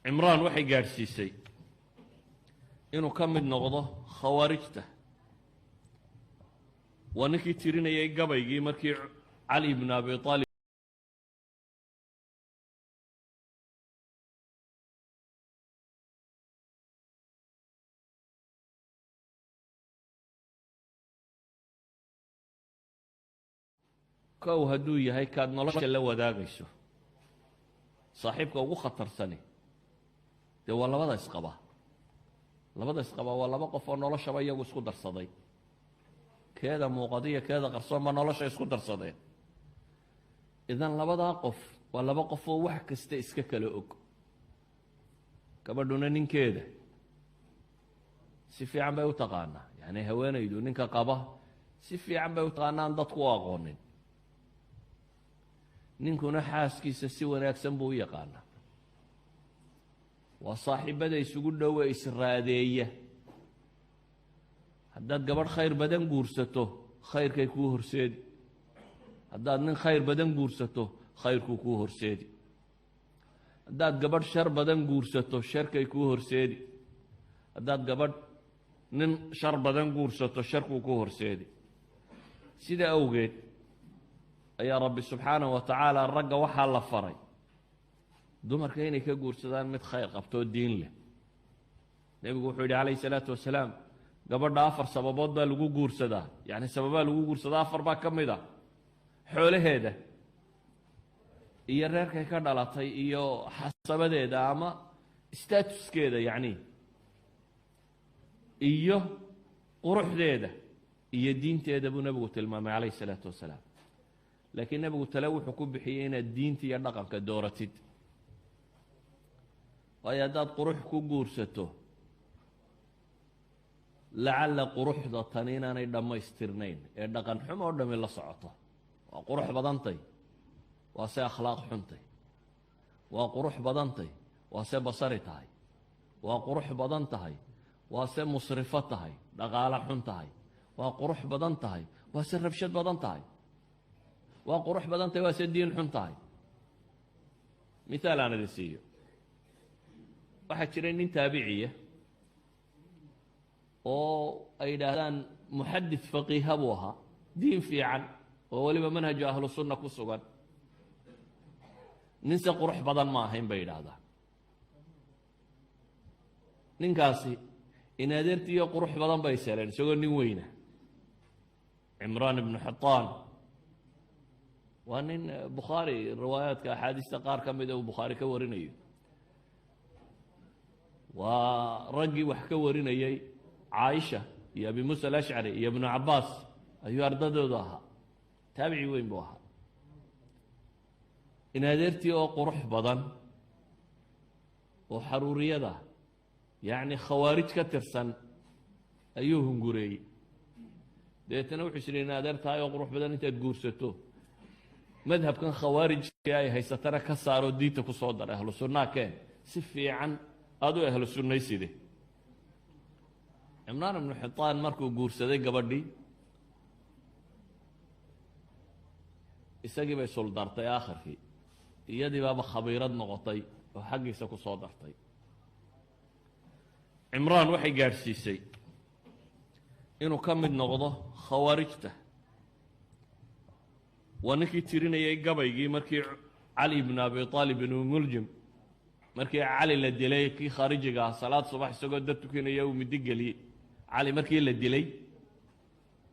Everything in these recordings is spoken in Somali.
cimraan waxay gaadhsiisay inuu ka mid noqdo khawaarijta. waa ninkii tirinayay gabaygii markii cali ibn abi aalib kow hadduu yahay kaad nolosha la wadaagayso, saaxiibka ugu khatarsani dee waa labada isqaba. labada isqaba waa laba qof oo noloshaba iyagu isku darsaday, keeda muuqadiyo keeda qarsoonba nolosha isku darsadeen. idan labadaa qof waa laba qof oo wax kasta iska kala og. gabadhuna ninkeeda si fiican bay u taqaanaa, yacni haweenaydu ninka qaba si fiican bay u taqaanaa aan dadku u aqoonin. ninkuna xaaskiisa si wanaagsan buu u yaqaanaa. waa saaxiibada isugu dhowe israadeeya. haddaad gabadh khayr badan guursato khayrkay kuu horseedi, haddaad nin khayr badan guursato khayrkuu kuu horseedi, haddaad gabadh shar badan guursato sharkay kuu horseedi, haddaad gabadh nin shar badan guursato sharkuu kuu horseedi. sida awgeed ayaa rabbi subxaanahu wa tacaala ragga waxaa la faray dumarka inay ka guursadaan mid khayr qabtoo diin leh. nebigu wuxuu yidhi calayhi salaatu wasalaam, gabadha 4 sababood baa lagu guursadaa, yacni sababaa lagu guursadaa 4 baa ka mid a: xoolaheeda iyo reerkay ka dhalatay iyo xasabadeeda ama statuskeeda, yacni iyo quruxdeeda iyo diinteeda buu nebigu tilmaamay calayhi salaatu wasalaam. laakiin nebigu tale wuxuu ku bixiyey inaad diinta iyo dhaqanka dooratid. waayo haddaad qurux ku guursato lacalla quruxda tani inaanay dhammaystirnayn ee dhaqan xumo oo dhammi la socoto. waa qurux badantay waa se akhlaaq xuntay, waa qurux badantay waa se basari tahay, waa qurux badan tahay waa se musrifo tahay, dhaqaalo xun tahay, waa qurux badan tahay waa se rabshad badan tahay, waa qurux badan tahay waa se diin xun tahay. miaal aan idin siiyo. waxaa jiray nin taabiciya oo ay yidhaahdaan muxadis faqiiha buu ahaa, diin fiican oo weliba manhaju ahlu sunna ku sugan. ninse qurux badan ma ahayn bay yidhaahdaan. ninkaasi in adeertiiyo qurux badan bay seleen isagoo nin weyna. cimraan ibnu xitaan waa nin bukhaari riwaayaadka axaadiista qaar ka mida uu bukhaari ka warinayo. waa raggii wax ka warinayay caaisha iyo abi muusa alashcari iyo ibnu cabaas ayuu ardadoodu ahaa. taabici weyn buu ahaa. in adeertii oo qurux badan oo xaruuriyada yacni khawaarij ka tirsan ayuu hungureeyey. dabeetana wuxuu isiri in adeer tahay oo qurux badan intaad guursato madhabkan khawaarijka ay haysatana ka saaro diinta ku soo dara, ahlu sunnaa keen, si fiican aad u ahlu sunnayside. cimraan ibnu xitaan markuu guursaday gabadhii, isagii bay suldartay aakhirkii, iyadii baaba khabiirad noqotay oo xaggiisa ku soo dartay. cimraan waxay gaadhsiisay inuu ka mid noqdo khawaarijta. waa ninkii tirinayay gabaygii markii cali ibn abi aalib ibnu muljim markii cali la dilay, kii khaarijiga ah, salaad subax isagoo dad tukanaya uu midi geliyey. cali markii la dilay,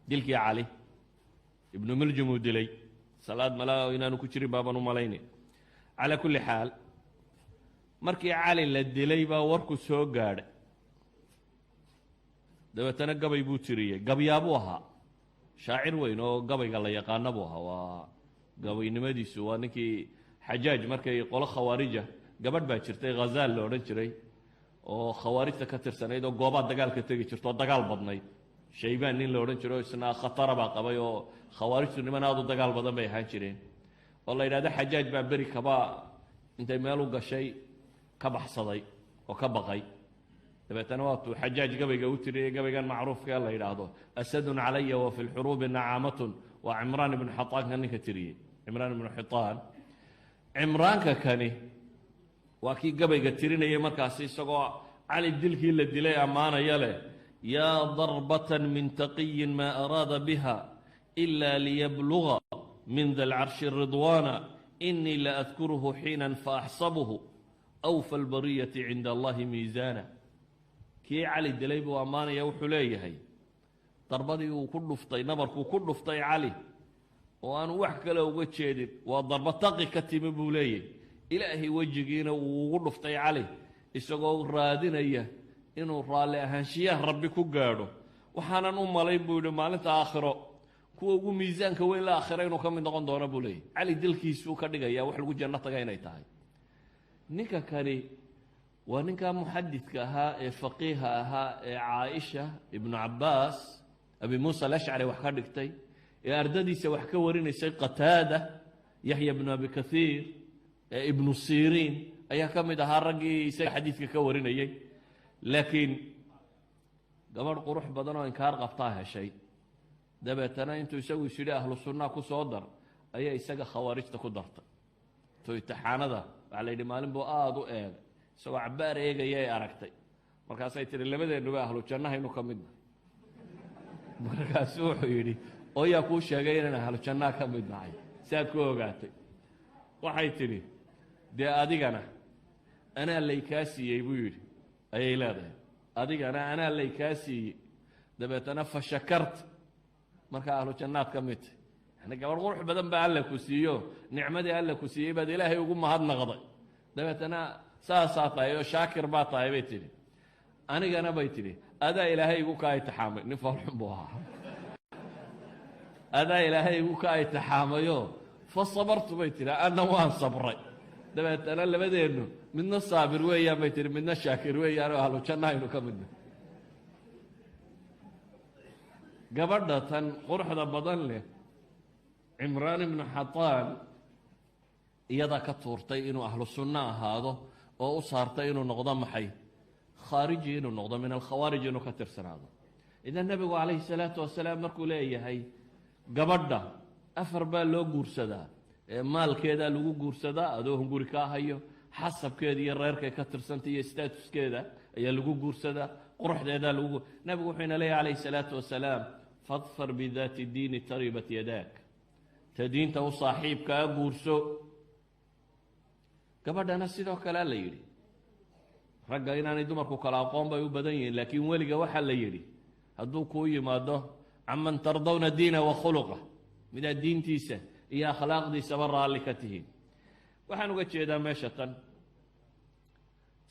dilkii cali ibnu muljim uu dilay, salaad malaa inaanu ku jirin baaban u malayni. calaa kulli xaal markii cali la dilay baa warku soo gaadhay. dabeetana gabay buu tiriyey. gabyaabuu ahaa, shaacir weyn oo gabayga la yaqaana buu ahaa. waa gabaynimadiisu waa ninkii xajaaj markay qolo khawaarija, gabadh baa jirtay ghazaal la odhan jiray oo khawaarijta ka tirsanayd oo goobaha dagaalka tegi jirto oo dagaal badnayd. shaybaan nin la odhan jiro isna khatara baa qabay oo khawaarijtu niman aad u dagaal badan bay ahaan jireen. oo la yidhahdo xajaaj baa beri kabaa intay meel u gashay ka baxsaday oo ka baqay. dabeetana waatuu xajaaj gabayga u tiriyey, gabaygan macruufka la yidhaahdo asadun calaya wa fi lxuruubi nacaamatun. waa cimraan ibnu xitaanka ninka tiriyey, cimraan ibnu xitaan. cimraanka kani وكي قبل قترين مركاسي سقوا علي الدلك اللي دلي أمانة يله يا ضربة من تقي ما أراد بها إلا ليبلغ من ذا العرش الرضوان إني لأذكره حينا فأحسبه أوفى البرية عند الله ميزانا كي علي الدليب وأمانة يوحليه هي ضربتي وكل فطي نبرك وكل فطي علي وأنا وحكى له وجهي وضربة تقي كتيم بوليه إلهي وجهينا وكل فطي علي isagoo raadinaya inuu raali ahaanshiyaha rabbi ku gaadho waxaanan u malay buu yidhi maalinta aakhiro kuwa ugu miisaanka weyn la aakhiro inuu ka mid noqon doono buu leeyahy cali dilkiisuu ka dhigaya wax lagu janno taga inay tahay ninka kani waa ninka muxadidka ahaa ee faqiiha ahaa ee caaisha ibnu cabbaas abi muusa alashcari wax ka dhigtay ee ardadiisa wax ka warinaysay qataada yaxya ibnu abi kathiir ibnu siriin ayaa ka mid ahaa raggii isaga xadiidka ka warinayay laakiin gabadh qurux badan oo inkaar qabtaa heshay dabeetana intuu isagu isyidhi ahlu sunnaa ku soo dar ayaa isaga khawaarijta ku dartay to imtixaanada waxaa la yidhi maalin buu aada u eegay isagoo cabbaar eegaya ay aragtay markaasay tihi labadeennuba ahlu jannahaynu ka midna markaasu wuxuu yidhi oo yaa kuu sheegay inaan ahlu jannaa ka mid nahay si aad ku ogaatay waxay tidhi dee adigana anaa laykaa siiyey buu yidhi ayay leedahay adigana anaa laykaa siiyey dabeetana fa shakarta markaa ahlu jannaad ka mid tahy yani gabadh qurux badan baa alla ku siiyo nicmadii alla ku siiyey baad ilaahay ugu mahadnaqday dabeetana saasaa tahay oo shaakir baa tahay bay tidhi anigana bay tidhi adaa ilaahay igu kaa itixaamay nin foolxun buu ahaa adaa ilaahay igu kaa itixaamayo fa sabartu bay tidhi anna waan sabray dabeetana labadeennu midna saabir weeyaan bay tihi midna shaakir weeyaan oo ahlu janna aynu ka midna gabadha tan quruxda badan leh cimraan ibnu xataan iyadaa ka tuurtay inuu ahlu sunno ahaado oo u saartay inuu noqdo maxay khaariji inuu noqdo min alkhawaarij inuu ka tirsanaado idan nebigu calayhi salaatu wasalaam markuu leeyahay gabadha afar baa loo guursadaa maalkeedaa lagu guursadaa adoo hunguri kaa hayo xasabkeeda iyo reerkay ka tirsantay iyo staatuskeeda ayaa lagu guursadaa quruxdeedaa lagu nabigu wuxuu ina leeyahy calayhi salaatu wasalaam fadfar bidaati diini taribat yadaak ta diinta u saaxiibkaa guurso gabadhana sidoo kalea la yidhi ragga inaanay dumarku kala aqoon bay u badan yihiin laakiin weliga waxaa la yidhi hadduu kuu yimaado caman tardawna diina wa khuluqa midaad diintiisa iyo akhlaaqdiisaba raalli ka tihiin waxaan uga jeedaa meesha tan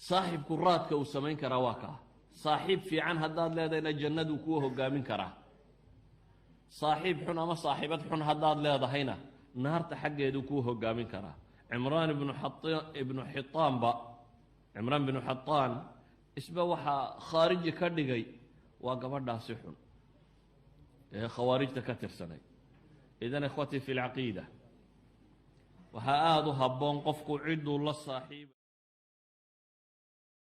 saaxibku raadka uu samayn karaa waa kaa saaxiib fiican haddaad leedahayna jannaduu kuu hogaamin karaa saaxiib xun ama saaxiibad xun haddaad leedahayna naarta xaggeeduu kuu hogaamin karaa cimraan binu xataan isba waxaa khaariji ka dhigay waa gabadhaasi xun ee khawaarijta ka tirsanay idan ikhwatii fi lcaqiida waxaa aada u habboon qofku cidduu la saaxiiba